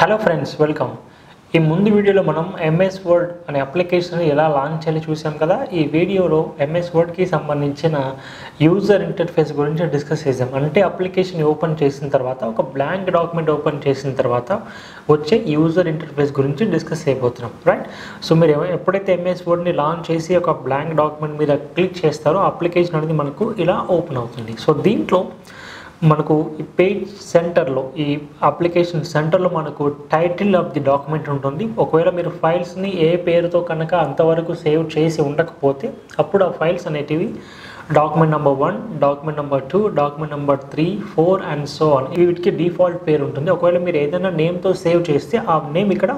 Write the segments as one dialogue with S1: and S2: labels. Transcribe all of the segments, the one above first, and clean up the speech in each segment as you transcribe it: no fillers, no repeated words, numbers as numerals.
S1: Hello friends, welcome. ఈ ముందు వీడియోలో మనం ఎంఎస్ వర్డ్ అనే అప్లికేషన్ ఎలా లాంచ్ చేయాలి చూసాం కదా. ఈ వీడియోలో ఎంఎస్ వర్డ్కి సంబంధించిన యూజర్ ఇంటర్ఫేస్ గురించి డిస్కస్ చేసాం. అంటే అప్లికేషన్ ఓపెన్ చేసిన తర్వాత ఒక బ్లాంక్ డాక్యుమెంట్ ఓపెన్ చేసిన తర్వాత వచ్చే యూజర్ ఇంటర్ఫేస్ గురించి డిస్కస్ చేయబోతున్నాం, రైట్? సో మీరు ఎప్పుడైతే ఎంఎస్ వర్డ్ని లాంచ్ చేసి ఒక బ్లాంక్ డాక్యుమెంట్ మీద క్లిక్ చేస్తారో అప్లికేషన్ అనేది మనకు ఇలా ఓపెన్ అవుతుంది. సో దీంట్లో మనకు ఈ పేజ్ సెంటర్లో, ఈ అప్లికేషన్ సెంటర్లో మనకు టైటిల్ ఆఫ్ ది డాక్యుమెంట్ ఉంటుంది. ఒకవేళ మీరు ఫైల్స్ని ఏ పేరుతో కనుక అంతవరకు సేవ్ చేసి ఉండకపోతే అప్పుడు ఆ ఫైల్స్ అనేటివి document number 1, document number 2, document number 3, 4 and so on, వీటికి డిఫాల్ట్ పేరు ఉంటుంది. ఒకవేళ మీరు ఏదైనా నేమ్తో సేవ్ చేస్తే ఆ నేమ్ ఇక్కడ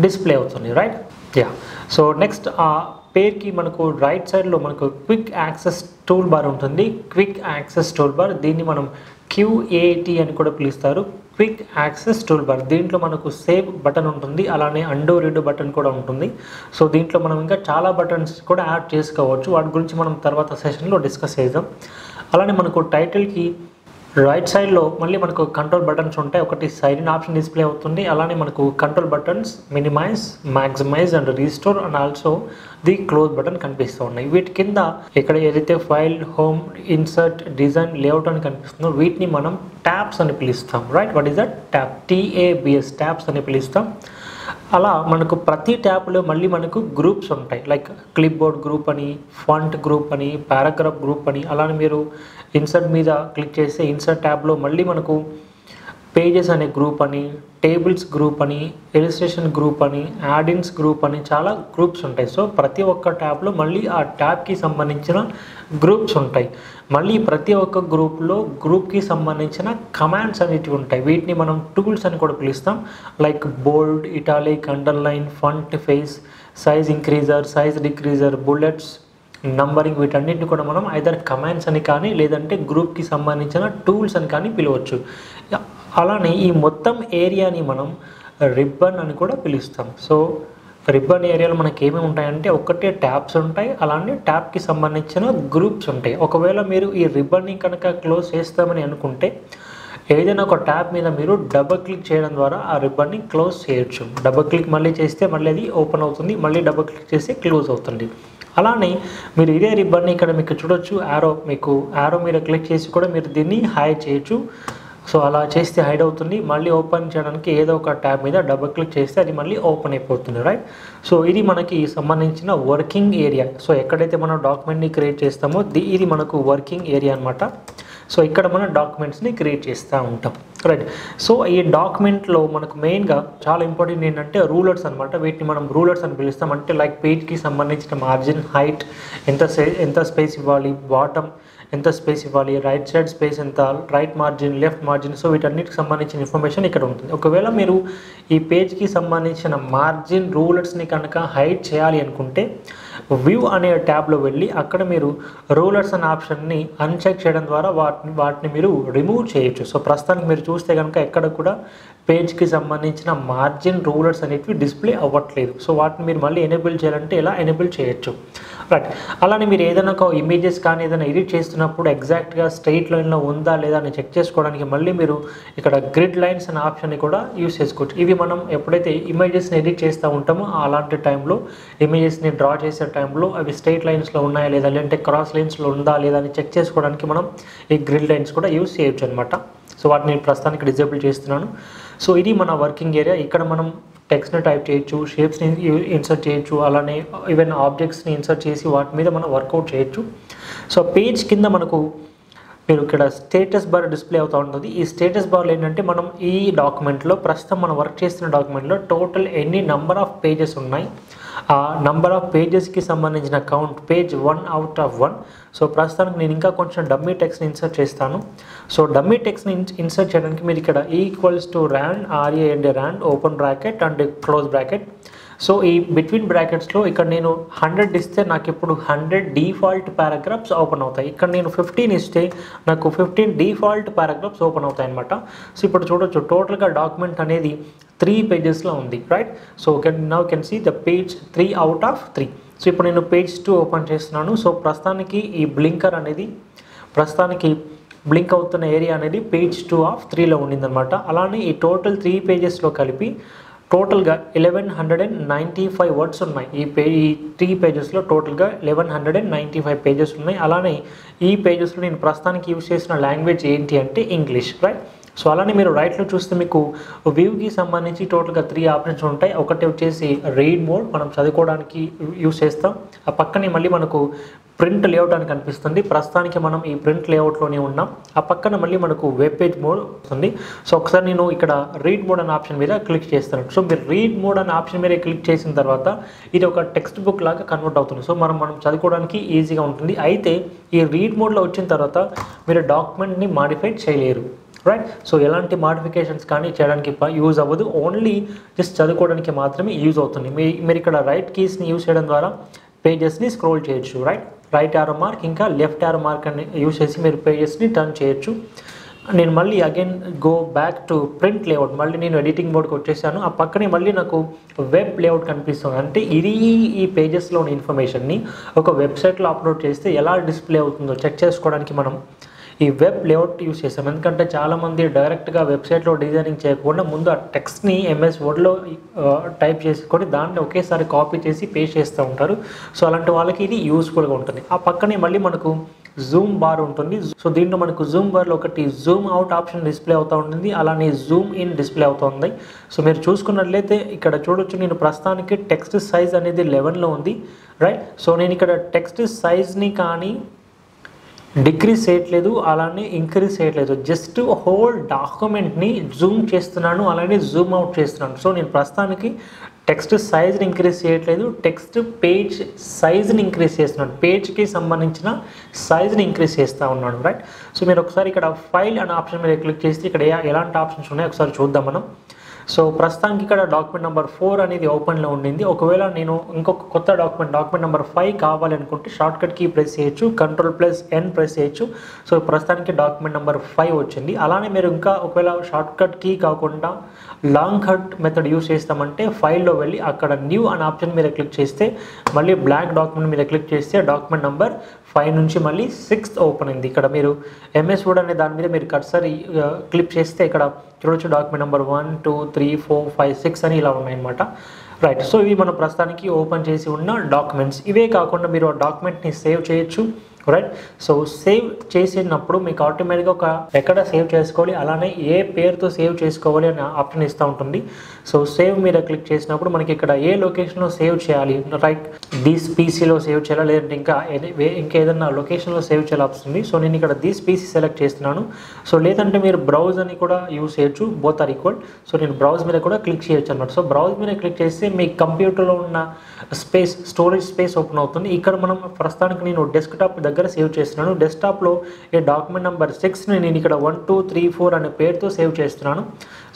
S1: డిస్ప్లే అవుతుంది, రైట్? యా. సో నెక్స్ట్ ఆ పేరుకి మనకు రైట్ సైడ్లో మనకు క్విక్ యాక్సెస్ టూల్ బార్ ఉంటుంది. క్విక్ యాక్సెస్ టూల్ బార్, దీన్ని మనం QAT అని కూడా పిలుస్తారు, క్విక్ యాక్సెస్ టూల్ బార్. దీంట్లో మనకు సేవ్ బటన్ ఉంటుంది, అలానే అండో రీడో బటన్ కూడా ఉంటుంది. సో దీంట్లో మనం ఇంకా చాలా బటన్స్ కూడా యాడ్ చేసుకోవచ్చు, వాటి గురించి మనం తర్వాత సెషన్లో డిస్కస్ చేద్దాం. అలానే మనకు టైటిల్కి రైట్ సైడ్లో మళ్ళీ మనకు కంట్రోల్ బటన్స్ ఉంటాయి. ఒకటి సైడ్ ఇన్ ఆప్షన్ డిస్ప్లే అవుతుంది, అలానే మనకు control buttons minimise, maximise and restore and also the close button కనిపిస్తూ ఉన్నాయి. వీటి కింద ఇక్కడ ఏదైతే file, home, insert, design, layout అని కనిపిస్తుందో వీటిని మనం ట్యాబ్స్ అని పిలుస్తాం, right? What is that? Tab, TABS, tabs అని పిలుస్తాం. అలా మనకు ప్రతి ట్యాబ్లో మళ్ళీ మనకు గ్రూప్స్ ఉంటాయి, లైక్ క్లిప్ బోర్డ్ గ్రూప్ అని, ఫాంట్ గ్రూప్ అని, పారాగ్రాఫ్ గ్రూప్ అని. అలానే మీరు ఇన్సర్ట్ మీద క్లిక్ చేస్తే ఇన్సర్ట్ ట్యాబ్లో మళ్ళీ మనకు పేజెస్ అనే గ్రూప్ అని, టేబుల్స్ గ్రూప్ అని, ఇలిస్ట్రేషన్ గ్రూప్ అని, యాడిన్స్ గ్రూప్ అని చాలా గ్రూప్స్ ఉంటాయి. సో ప్రతి ఒక్క ట్యాబ్లో మళ్ళీ ఆ ట్యాబ్కి సంబంధించిన గ్రూప్స్ ఉంటాయి. మళ్ళీ ప్రతి ఒక్క గ్రూప్కి సంబంధించిన కమాండ్స్ అనేటివి ఉంటాయి. వీటిని మనం టూల్స్ అని కూడా పిలుస్తాం, like bold, italic, underline, font, face, size increaser, size decreaser, bullets, numbering, వీటన్నిటిని కూడా మనం ఐదర్ కమాండ్స్ అని కానీ లేదంటే గ్రూప్కి సంబంధించిన టూల్స్ అని కానీ పిలవచ్చు. అలానే ఈ మొత్తం ఏరియాని మనం రిబ్బన్ అని కూడా పిలుస్తాం. సో రిబ్బన్ ఏరియాలో మనకి ఏమేమి ఉంటాయంటే ఒకటే ట్యాబ్స్ ఉంటాయి, అలానే ట్యాబ్కి సంబంధించిన గ్రూప్స్ ఉంటాయి. ఒకవేళ మీరు ఈ రిబ్బన్ని కనుక క్లోజ్ చేస్తామని అనుకుంటే ఏదైనా ఒక ట్యాబ్ మీద మీరు డబుల్ క్లిక్ చేయడం ద్వారా ఆ రిబ్బన్ని క్లోజ్ చేయొచ్చు. డబుల్ క్లిక్ మళ్ళీ చేస్తే మళ్ళీ అది ఓపెన్ అవుతుంది, మళ్ళీ డబుల్ క్లిక్ చేస్తే క్లోజ్ అవుతుంది. అలానే మీరు ఇదే రిబ్బన్ని ఇక్కడ మీకు చూడొచ్చు, యారో మీద క్లిక్ చేసి కూడా మీరు దీన్ని హైడ్ చేయొచ్చు. సో అలా చేస్తే హైడ్ అవుతుంది. మళ్ళీ ఓపెన్ చేయడానికి ఏదో ఒక ట్యాబ్ మీద డబుల్ క్లిక్ చేస్తే అది మళ్ళీ ఓపెన్ అయిపోతుంది, రైట్? సో ఇది మనకి సంబంధించిన వర్కింగ్ ఏరియా. సో ఎక్కడైతే మనం డాక్యుమెంట్ని క్రియేట్ చేస్తామో ఇది మనకు వర్కింగ్ ఏరియా అనమాట. సో ఇక్కడ మనం డాక్యుమెంట్స్ని క్రియేట్ చేస్తూ ఉంటాం, రైట్? సో ఈ డాక్యుమెంట్లో మనకు మెయిన్గా చాలా ఇంపార్టెంట్ ఏంటంటే రూలర్స్ అనమాట. వీటిని మనం రూలర్స్ అని పిలుస్తాం. అంటే లైక్ పేజ్కి సంబంధించిన మార్జిన్, హైట్, ఎంత స్పేస్ ఇవ్వాలి, బాటమ్ ఎంత స్పేస్ ఇవ్వాలి, రైట్ సైడ్ స్పేస్ ఎంత, right margin, left margin. So వీటన్నిటికి సంబంధించిన ఇన్ఫర్మేషన్ ఇక్కడ ఉంటుంది. ఒకవేళ మీరు ఈ పేజ్కి సంబంధించిన మార్జిన్ రూలర్స్ని కనుక హైడ్ చేయాలి అనుకుంటే వ్యూ అనే ట్యాబ్లో వెళ్ళి అక్కడ మీరు రూలర్స్ అనే ఆప్షన్ని అన్చెక్ చేయడం ద్వారా వాటిని మీరు రిమూవ్ చేయొచ్చు. సో ప్రస్తుతానికి మీరు చూస్తే కనుక ఎక్కడ కూడా పేజ్కి సంబంధించిన మార్జిన్ రూలర్స్ అనేవి డిస్ప్లే అవ్వట్లేదు. సో వాటిని మీరు మళ్ళీ ఎనేబుల్ చేయాలంటే ఇలా ఎనేబుల్ చేయొచ్చు, రైట్? అలానే మీరు ఏదైనా ఒక ఇమేజెస్ కానీ ఏదైనా ఎడిట్ చేస్తున్నప్పుడు ఎగ్జాక్ట్గా స్ట్రైట్ లైన్లో ఉందా లేదా అని చెక్ చేసుకోవడానికి మళ్ళీ మీరు ఇక్కడ గ్రిడ్ లైన్స్ అనే ఆప్షన్ని కూడా యూస్ చేసుకోవచ్చు. ఇవి మనం ఎప్పుడైతే ఇమేజెస్ని ఎడిట్ చేస్తూ ఉంటామో అలాంటి టైంలో ఇమేజెస్ని డ్రా చేసే టైంలో అవి స్ట్రైట్ లైన్స్లో ఉన్నాయా లేదా, లేదంటే క్రాస్ లైన్స్లో ఉందా లేదా అని చెక్ చేసుకోవడానికి మనం ఈ గ్రిడ్ లైన్స్ కూడా యూస్ చేయొచ్చు అనమాట. సో వాటిని ప్రస్తుతానికి డిజేబుల్ చేస్తున్నాను. సో ఇది మన వర్కింగ్ ఏరియా. ఇక్కడ మనం టెక్స్ట్ని టైప్ చేయొచ్చు, షేప్స్ని ఇన్సర్ట్ చేయొచ్చు, అలానే ఈవెన్ ఆబ్జెక్ట్స్ని ఇన్సర్ట్ చేసి వాటి మీద మనం వర్కౌట్ చేయొచ్చు. సో పేజ్ కింద మనకు మీరు ఇక్కడ స్టేటస్ బార్ డిస్ప్లే అవుతూ ఉంటుంది. ఈ స్టేటస్ బార్లో ఏంటంటే మనం ఈ డాక్యుమెంట్లో ప్రస్తుతం మనం వర్క్ చేస్తున్న డాక్యుమెంట్లో టోటల్ ఎన్ని నంబర్ ఆఫ్ పేజెస్ ఉన్నాయి, ఆ నంబర్ ఆఫ్ పేజెస్కి సంబంధించిన count, page 1 out of 1. So ప్రస్తుతానికి నేను ఇంకా కొంచెం డమ్మీ టెక్స్ట్ని ఇన్సర్ట్ చేస్తాను. సో డమ్మీ టెక్స్ట్ని ఇన్సర్ట్ చేయడానికి మీరు ఇక్కడ =RAND, RAND, open bracket and close bracket. So ఈ బిట్వీన్ బ్రాకెట్స్లో ఇక్కడ నేను 100 ఇస్తే నాకు ఇప్పుడు 100 డిఫాల్ట్ పారాగ్రాఫ్స్ ఓపెన్ అవుతాయి. ఇక్కడ నేను 15 ఇస్తే నాకు 15 డిఫాల్ట్ పారాగ్రాఫ్స్ ఓపెన్ అవుతాయి అనమాట. సో ఇప్పుడు చూడొచ్చు టోటల్గా డాక్యుమెంట్ అనేది 3 పేజెస్లో ఉంది, right? So now can see the page 3 out of 3. So ఇప్పుడు నేను పేజ్ 2 ఓపెన్ చేస్తున్నాను. సో ప్రస్తుతానికి ఈ బ్లింకర్ అనేది ప్రస్తుతానికి బ్లింక్ అవుతున్న ఏరియా అనేది పేజ్ 2 ఆఫ్ 3లో ఉండిందనమాట. అలానే ఈ టోటల్ 3 పేజెస్లో కలిపి టోటల్గా 1195 వర్డ్స్ ఉన్నాయి. ఈ 3 పేజెస్లో టోటల్గా 1195 పేజెస్ ఉన్నాయి. అలానే ఈ పేజెస్లో నేను ప్రస్తుతానికి యూజ్ చేసిన లాంగ్వేజ్ ఏంటి అంటే ఇంగ్లీష్, రైట్. సో అలానే మీరు రైట్లో చూస్తే మీకు వ్యూకి సంబంధించి టోటల్గా 3 ఆప్షన్స్ ఉంటాయి. ఒకటి వచ్చేసి రీడ్ మోడ్, మనం చదువుకోవడానికి యూజ్ చేస్తాం. ఆ పక్కనే మళ్ళీ మనకు ప్రింట్ లేఅవుట్ అని కనిపిస్తుంది. ప్రస్తుతానికి మనం ఈ ప్రింట్ లేఅవుట్లోనే ఉన్నాం. ఆ పక్కన మళ్ళీ మనకు వెబ్ పేజ్ మోడ్ వస్తుంది. సో ఒకసారి నేను ఇక్కడ రీడ్ మోడ్ అనే ఆప్షన్ మీద క్లిక్ చేస్తాను. సో మీరు రీడ్ మోడ్ అనే ఆప్షన్ మీద క్లిక్ చేసిన తర్వాత ఇది ఒక టెక్స్ట్ బుక్ లాగా కన్వర్ట్ అవుతుంది. సో మనం చదువుకోవడానికి ఈజీగా ఉంటుంది. అయితే ఈ రీడ్ మోడ్లో వచ్చిన తర్వాత మీరు డాక్యుమెంట్ని మాడిఫై చేయలేరు, రైట్. సో ఎలాంటి మాడిఫికేషన్స్ కానీ చేయడానికి యూజ్ అవ్వదు. ఓన్లీ జస్ట్ చదువుకోవడానికి మాత్రమే యూజ్ అవుతుంది. మీరు ఇక్కడ రైట్ కీస్ని యూజ్ చేయడం ద్వారా పేజెస్ని స్క్రోల్ చేయొచ్చు, రైట్ యారో మార్క్ ఇంకా లెఫ్ట్ యారో మార్క్ అని యూజ్ చేసి మీరు పేజెస్ని టర్న్ చేయొచ్చు. నేను మళ్ళీ again go back to print layout, మళ్ళీ నేను ఎడిటింగ్ మోడ్కి వచ్చేసాను. ఆ పక్కనే మళ్ళీ నాకు వెబ్ లేఅవుట్ కనిపిస్తుంది. అంటే ఇది ఈ పేజెస్లోని ఇన్ఫర్మేషన్ని ఒక వెబ్సైట్లో అప్లోడ్ చేస్తే ఎలా డిస్ప్లే అవుతుందో చెక్ చేసుకోవడానికి మనం ఈ వెబ్ లేఅవుట్ యూస్ చేస్తాం. ఎందుకంటే చాలామంది డైరెక్ట్గా వెబ్సైట్లో డిజైనింగ్ చేయకుండా ముందు ఆ టెక్స్ట్ని ఎంఎస్ వర్డ్లో టైప్ చేసుకొని దాన్ని ఒకేసారి కాపీ చేసి పేస్ట్ చేస్తూ ఉంటారు. సో అలాంటి వాళ్ళకి ఇది యూస్ఫుల్గా ఉంటుంది. ఆ పక్కనే మళ్ళీ మనకు జూమ్ బార్ ఉంటుంది. సో దీంట్లో మనకు జూమ్ బార్లో ఒకటి జూమ్ అవుట్ ఆప్షన్ డిస్ప్లే అవుతూ ఉంటుంది, అలానే జూమ్ ఇన్ డిస్ప్లే అవుతుంది. సో మీరు చూసుకున్నట్లయితే ఇక్కడ చూడొచ్చు, నేను ప్రస్తుతానికి టెక్స్ట్ సైజ్ అనేది 11లో ఉంది, రైట్. సో నేను ఇక్కడ టెక్స్ట్ సైజ్ని కానీ డిక్రీజ్ చేయట్లేదు, అలానే ఇంక్రీజ్ చేయట్లేదు. జస్ట్ హోల్ డాక్యుమెంట్ని జూమ్ చేస్తున్నాను, అలానే జూమ్ అవుట్ చేస్తున్నాను. సో నేను ప్రస్తుతానికి టెక్స్ట్ సైజ్ని ఇంక్రీజ్ చేయట్లేదు, టెక్స్ట్ పేజ్ సైజ్ని ఇంక్రీజ్ చేస్తున్నాను, పేజ్కి సంబంధించిన సైజ్ని ఇంక్రీజ్ చేస్తూ ఉన్నాను, రైట్. సో మీరు ఒకసారి ఇక్కడ ఫైల్ అనే ఆప్షన్ మీద క్లిక్ చేస్తే ఇక్కడ ఎలాంటి ఆప్షన్స్ ఉన్నాయో ఒకసారి చూద్దాం మనం. సో ప్రస్తుతానికి ఇక్కడ డాక్యుమెంట్ నెంబర్ 4 అనేది ఓపెన్లో ఉండింది. ఒకవేళ నేను ఇంకొక కొత్త డాక్యుమెంట్ నెంబర్ 5 కావాలి అనుకుంటే షార్ట్కట్ కీ ప్రెస్ చేయొచ్చు, Ctrl+N ప్రెస్ చేయొచ్చు. సో ప్రస్తుతానికి డాక్యుమెంట్ నెంబర్ 5 వచ్చింది. అలానే మీరు ఇంకా ఒకవేళ షార్ట్కట్ కీ కాకుండా లాంగ్ కట్ మెథడ్ యూస్ చేస్తామంటే ఫైల్లో వెళ్ళి అక్కడ న్యూ అనే ఆప్షన్ మీద క్లిక్ చేస్తే మళ్ళీ బ్లాంక్ డాక్యుమెంట్ మీద క్లిక్ చేస్తే డాక్యుమెంట్ నెంబర్ 5 నుంచి మళ్ళీ 6th ఓపెన్ అయింది. ఇక్కడ మీరు ఎంఎస్ వర్డ్ అనే దాని మీద మీరు కర్సర్ క్లిక్ చేస్తే ఇక్కడ చూడొచ్చు డాక్యుమెంట్ నెంబర్ 1 2 3 4 5 6 అని ఇలా ఉన్నాయన్నమాట, రైట్. సో ఇవి మనం ప్రస్తుతానికి ఓపెన్ చేసి ఉన్న డాక్యుమెంట్స్. ఇవే కాకుండా మీరు ఆ డాక్యుమెంట్ని సేవ్ చేయొచ్చు, రైట్. సో సేవ్ చేసినప్పుడు మీకు ఆటోమేటిక్గా ఒక ఎక్కడ సేవ్ చేసుకోవాలి, అలానే ఏ పేరుతో సేవ్ చేసుకోవాలి అనే ఆప్షన్ ఇస్తూ ఉంటుంది. సో సేవ్ మీద క్లిక్ చేసినప్పుడు మనకి ఇక్కడ ఏ లొకేషన్లో సేవ్ చేయాలి, రైట్, దిస్ పీసీలో సేవ్ చేయాలి, లేదంటే ఇంకా ఏదైనా లొకేషన్లో సేవ్ చేయాలి వస్తుంది. సో నేను ఇక్కడ దిస్ పీసీ సెలెక్ట్ చేస్తున్నాను. సో లేదంటే మీరు బ్రౌజ్ అని కూడా యూస్ చేయొచ్చు, బోత్ ఆర్ ఈక్వల్. సో నేను బ్రౌజ్ మీద కూడా క్లిక్ చేయొచ్చు అనమాట. సో బ్రౌజ్ మీద క్లిక్ చేస్తే మీ కంప్యూటర్లో ఉన్న స్టోరేజ్ స్పేస్ ఓపెన్ అవుతుంది. ఇక్కడ మనం ప్రస్తుతానికి నేను డెస్క్టాప్ దగ్గర సేవ్ చేస్తున్నాను. డెస్క్టాప్లో ఈ డాక్యుమెంట్ నెంబర్ 6ని నేను ఇక్కడ 1 2 3 4 అనే పేరుతో సేవ్ చేస్తున్నాను.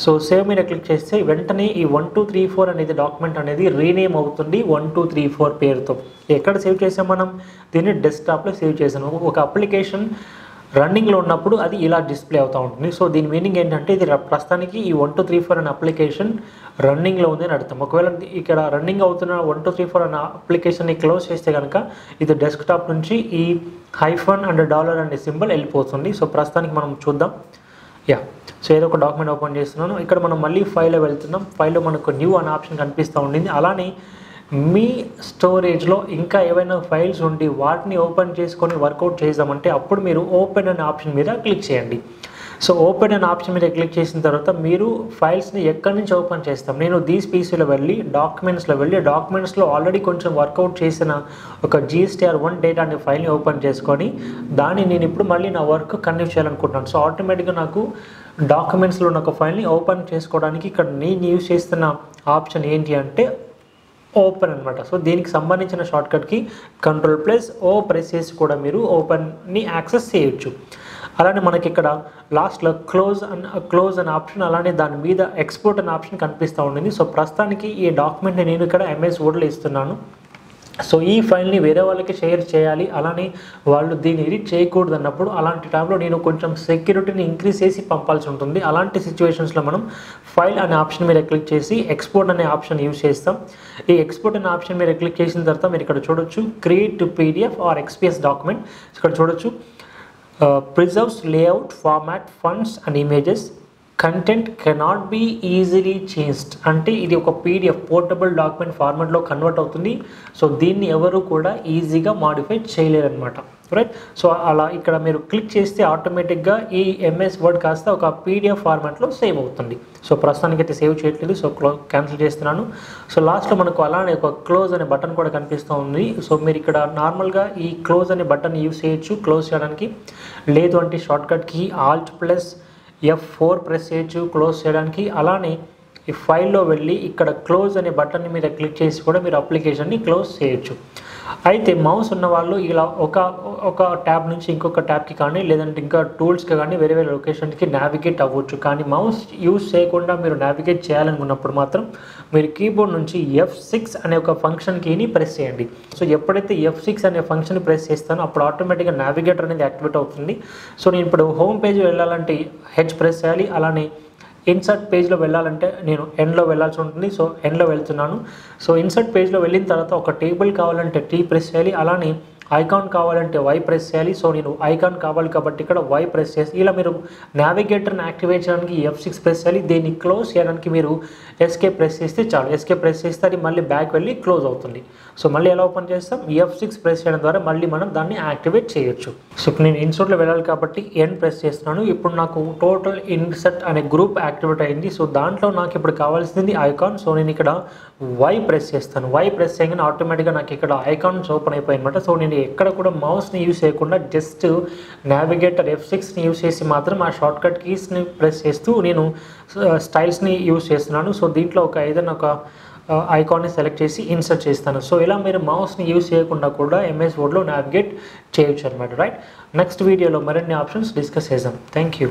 S1: సో సేవ్ మీద క్లిక్ చేస్తే వెంటనే ఈ 1 2 3 4 అనేది డాక్యుమెంట్ అనేది రీనేమ్ అవుతుంది 1 2 3 4 పేరుతో. ఎక్కడ సేవ్ చేసాం మనం, దీన్ని డెస్క్టాప్లో సేవ్ చేసాము. ఒక అప్లికేషన్ రన్నింగ్లో ఉన్నప్పుడు అది ఇలా డిస్ప్లే అవుతూ ఉంటుంది. సో దీని మీనింగ్ ఏంటంటే ఇది ప్రస్తుతానికి ఈ 1 2 3 4 అనే అప్లికేషన్ రన్నింగ్లో ఉంది అని అర్థం. ఒకవేళ ఇక్కడ రన్నింగ్ అవుతున్న 1 2 3 4 అనే అప్లికేషన్ని క్లోజ్ చేస్తే కనుక ఇది డెస్క్టాప్ నుంచి ఈ హైఫన్ అండ్ డాలర్ అనే సింబల్ వెళ్ళిపోతుంది. సో ప్రస్తుతానికి మనం చూద్దాం. సో ఏదో ఒక డాక్యుమెంట్ ఓపెన్ చేస్తున్నాను. ఇక్కడ మనం మళ్ళీ ఫైల్లో వెళ్తున్నాం. ఫైల్లో మనకు న్యూ అనే ఆప్షన్ కనిపిస్తూ ఉండింది. అలానే మీ స్టోరేజ్లో ఇంకా ఏవైనా ఫైల్స్ ఉండి వాటిని ఓపెన్ చేసుకొని వర్కౌట్ చేద్దామంటే అప్పుడు మీరు ఓపెన్ అనే ఆప్షన్ మీద క్లిక్ చేయండి. సో ఓపెన్ అనే ఆప్షన్ మీద క్లిక్ చేసిన తర్వాత మీరు ఫైల్స్ని ఎక్కడి నుంచి ఓపెన్ చేస్తాం, నేను దీస్ పీసీలో వెళ్ళి డాక్యుమెంట్స్లో ఆల్రెడీ కొంచెం వర్కౌట్ చేసిన ఒక GSTR1 డేటా అనే ఫైల్ని ఓపెన్ చేసుకొని దాన్ని నేను ఇప్పుడు మళ్ళీ నా వర్క్ కంటిన్యూ చేయాలనుకుంటున్నాను. సో ఆటోమేటిక్గా నాకు డాక్యుమెంట్స్లో ఉన్న ఒక ఫైల్ని ఓపెన్ చేసుకోవడానికి ఇక్కడ నేను యూజ్ చేస్తున్న ఆప్షన్ ఏంటి అంటే ఓపెన్ అనమాట. సో దీనికి సంబంధించిన షార్ట్కట్కి Ctrl+O ప్రెస్ చేసి కూడా మీరు ఓపెన్ని యాక్సెస్ చేయొచ్చు. అలానే మనకి ఇక్కడ లాస్ట్లో క్లోజ్ అనే ఆప్షన్, అలానే దాని మీద ఎక్స్పోర్ట్ అనే ఆప్షన్ కనిపిస్తూ ఉంటుంది. సో ప్రస్తుతానికి ఈ డాక్యుమెంట్ని నేను ఇక్కడ MS Wordలో ఇస్తున్నాను. సో ఈ ఫైల్ని వేరే వాళ్ళకి షేర్ చేయాలి, అలానే వాళ్ళు దీన్ని ఎడిట్ చేయకూడదు అన్నప్పుడు అలాంటి టైంలో నేను కొంచెం సెక్యూరిటీని ఇంక్రీజ్ చేసి పంపాల్సి ఉంటుంది. అలాంటి సిచ్యువేషన్స్లో మనం ఫైల్ అనే ఆప్షన్ మీద క్లిక్ చేసి ఎక్స్పోర్ట్ అనే ఆప్షన్ యూజ్ చేస్తాం. ఈ ఎక్స్పోర్ట్ అనే ఆప్షన్ మీద క్లిక్ చేసిన తర్వాత మీరు ఇక్కడ చూడొచ్చు create to PDF or XPS document. ఇక్కడ చూడొచ్చు preserves layout format fonts and images content cannot be easily changed అంటే ఇది ఒక పీడిఎఫ్ పోర్టబుల్ డాక్యుమెంట్ ఫార్మాట్లో కన్వర్ట్ అవుతుంది. సో దీన్ని ఎవరు కూడా ఈజీగా మాడిఫై చేయలేరనమాట, రైట్. సో అలా ఇక్కడ మీరు క్లిక్ చేస్తే ఆటోమేటిక్గా ఈ ఎంఎస్ వర్డ్ కాస్త ఒక పీడిఎఫ్ ఫార్మాట్లో సేవ్ అవుతుంది. సో ప్రస్తుతానికి అయితే సేవ్ చేయట్లేదు, సో క్యాన్సిల్ చేస్తున్నాను. సో లాస్ట్లో మనకు అలానే ఒక క్లోజ్ అనే బటన్ కూడా కనిపిస్తూ ఉంది. సో మీరు ఇక్కడ నార్మల్గా ఈ క్లోజ్ అనే బటన్ యూస్ చేయొచ్చు క్లోజ్ చేయడానికి, లేదు అంటే షార్ట్కట్ కీ Alt+F4 ప్రెస్ చేయొచ్చు క్లోజ్ చేయడానికి. అలానే ఈ ఫైల్లో వెళ్ళి ఇక్కడ క్లోజ్ అనే బటన్ మీద క్లిక్ చేసి కూడా మీరు అప్లికేషన్ని క్లోజ్ చేయొచ్చు. అయితే మౌస్ ఉన్న వాళ్ళు ఇలా ఒక ట్యాబ్ నుంచి ఇంకొక ట్యాబ్కి కానీ లేదంటే ఇంకా టూల్స్కి కానీ వేరే వేరే లొకేషన్కి నావిగేట్ అవ్వచ్చు. కానీ మౌస్ యూస్ చేయకుండా మీరు నావిగేట్ చేయాలనుకున్నప్పుడు మాత్రం మీరు కీబోర్డ్ నుంచి F6 అనే ఒక ఫంక్షన్ కీని ప్రెస్ చేయండి. సో ఎప్పుడైతే F6 అనే ఫంక్షన్ ప్రెస్ చేస్తానో అప్పుడు ఆటోమేటిక్గా నావిగేటర్ అనేది యాక్టివేట్ అవుతుంది. సో నేను ఇప్పుడు హోమ్ పేజ్ వెళ్ళాలంటే H ప్రెస్ చేయాలి, అలానే ఇన్సర్ట్ పేజ్లో వెళ్ళాలంటే నేను ఎన్లో వెళ్ళాల్సి ఉంటుంది. సో ఎన్లో వెళ్తున్నాను. సో ఇన్సర్ట్ పేజ్లో వెళ్ళిన తర్వాత ఒక టేబుల్ కావాలంటే T ప్రెస్ చేయాలి, అలానే ఐకాన్ కావాలంటే Y ప్రెస్ చేయాలి. సో నేను ఐకాన్ కావాలి కాబట్టి ఇక్కడ Y ప్రెస్ చేసి ఇలా మీరు నావిగేటర్ని యాక్టివేట్ చేయడానికి F6 ప్రెస్ చేయాలి. దీన్ని క్లోజ్ చేయడానికి మీరు ఎస్కేప్ ప్రెస్ చేస్తే చాలు. ఎస్కేప్ ప్రెస్ చేస్తే అది మళ్ళీ బ్యాక్ వెళ్ళి క్లోజ్ అవుతుంది. సో మళ్ళీ ఎలా ఓపెన్ చేస్తాం, F6 ప్రెస్ చేయడం ద్వారా మళ్ళీ మనం దాన్ని యాక్టివేట్ చేయొచ్చు. సో ఇప్పుడు నేను ఇన్సర్ట్లో వెళ్ళాలి కాబట్టి N ప్రెస్ చేస్తున్నాను. ఇప్పుడు నాకు టోటల్ ఇన్సర్ట్ అనే గ్రూప్ యాక్టివేట్ అయింది. సో దాంట్లో నాకు ఇప్పుడు కావాల్సింది ఐకాన్. సో నేను ఇక్కడ Y ప్రెస్ చేస్తాను. Y ప్రెస్ చేయగానే ఆటోమేటిక్గా నాకు ఇక్కడ ఐకాన్స్ ఓపెన్ అయిపోయి అనమాట. సో నేను ఎక్కడ కూడా మౌస్ని యూస్ చేయకుండా జస్ట్ నావిగేటర్ F6ని యూస్ చేసి మాత్రం ఆ షార్ట్కట్ కీస్ని ప్రెస్ చేస్తూ నేను స్టైల్స్ని యూస్ చేస్తున్నాను. సో దీంట్లో ఏదైనా ఒక ఐకాన్ని సెలెక్ట్ చేసి ఇన్సర్ట్ చేస్తాను. సో ఇలా మీరు మౌస్ని యూస్ చేయకుండా కూడా ఎంఎస్ వర్డ్లో నావిగేట్ చేయొచ్చు అనమాట, రైట్. నెక్స్ట్ వీడియోలో మరిన్ని ఆప్షన్స్ డిస్కస్ చేద్దాం. Thank you.